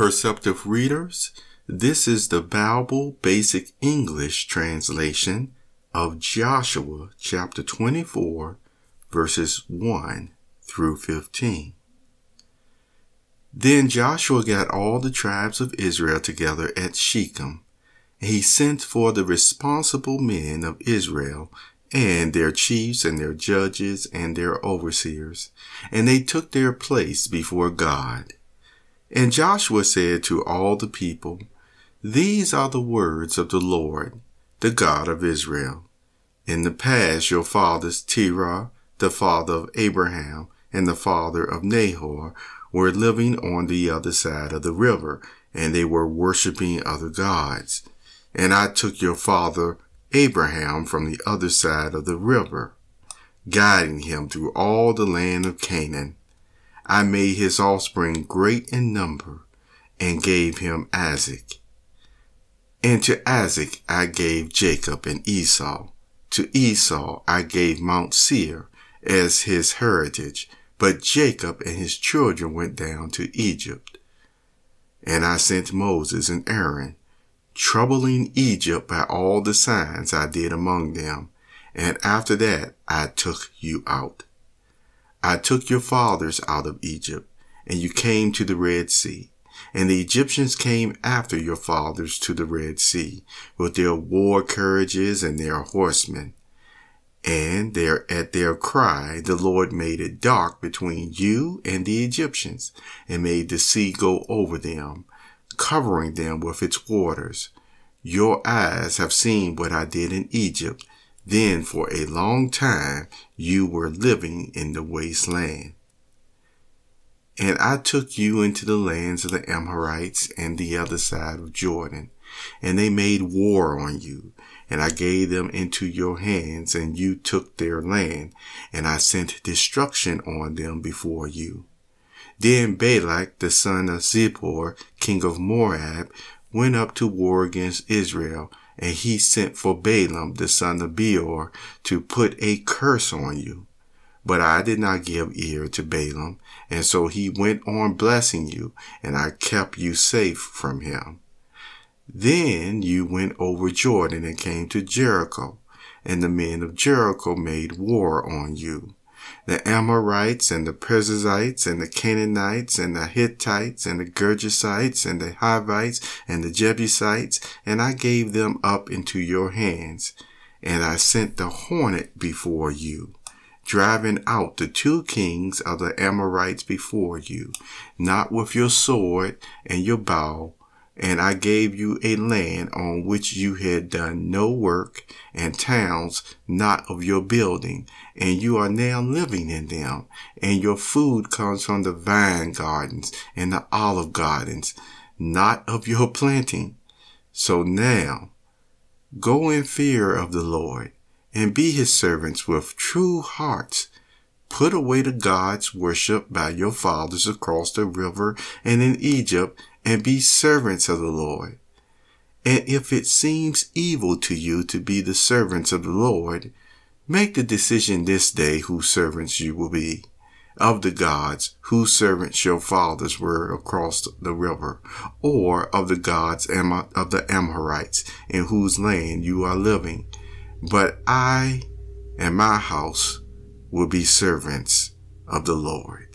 Perceptive readers, this is the Bible Basic English translation of Joshua chapter 24, verses 1 through 15. Then Joshua got all the tribes of Israel together at Shechem. He sent for the responsible men of Israel and their chiefs and their judges and their overseers, and they took their place before God. And Joshua said to all the people, "These are the words of the Lord, the God of Israel. In the past your fathers Terah, the father of Abraham, and the father of Nahor, were living on the other side of the river, and they were worshiping other gods. And I took your father Abraham from the other side of the river, guiding him through all the land of Canaan. I made his offspring great in number, and gave him Isaac. And to Isaac I gave Jacob and Esau. To Esau I gave Mount Seir as his heritage, but Jacob and his children went down to Egypt. And I sent Moses and Aaron, troubling Egypt by all the signs I did among them, and after that I took you out. I took your fathers out of Egypt, and you came to the Red Sea, and the Egyptians came after your fathers to the Red Sea, with their war carriages and their horsemen. And at their cry, the Lord made it dark between you and the Egyptians, and made the sea go over them, covering them with its waters. Your eyes have seen what I did in Egypt. Then for a long time you were living in the wasteland. And I took you into the lands of the Amorites and the other side of Jordan, and they made war on you, and I gave them into your hands, and you took their land, and I sent destruction on them before you. Then Balak, the son of Zippor, king of Moab, went up to war against Israel, and he sent for Balaam, the son of Beor, to put a curse on you. But I did not give ear to Balaam, and so he went on blessing you, and I kept you safe from him. Then you went over Jordan and came to Jericho, and the men of Jericho made war on you. The Amorites and the Perizzites and the Canaanites and the Hittites and the Girgashites and the Hivites and the Jebusites, and I gave them up into your hands. And I sent the hornet before you, driving out the 2 kings of the Amorites before you, not with your sword and your bow. And I gave you a land on which you had done no work, and towns not of your building, and you are now living in them, and your food comes from the vine gardens and the olive gardens, not of your planting. So now, go in fear of the Lord, and be his servants with true hearts. Put away the gods worshipped by your fathers across the river and in Egypt, and be servants of the Lord. And if it seems evil to you to be the servants of the Lord, make the decision this day whose servants you will be, of the gods whose servants your fathers were across the river, or of the gods of the Amorites in whose land you are living. But I and my house will be servants of the Lord."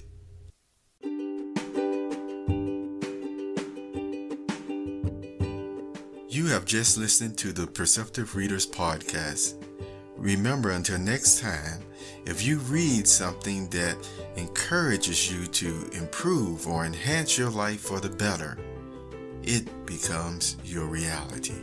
You have just listened to the Perceptive Readers podcast. Remember, until next time, if you read something that encourages you to improve or enhance your life for the better, it becomes your reality.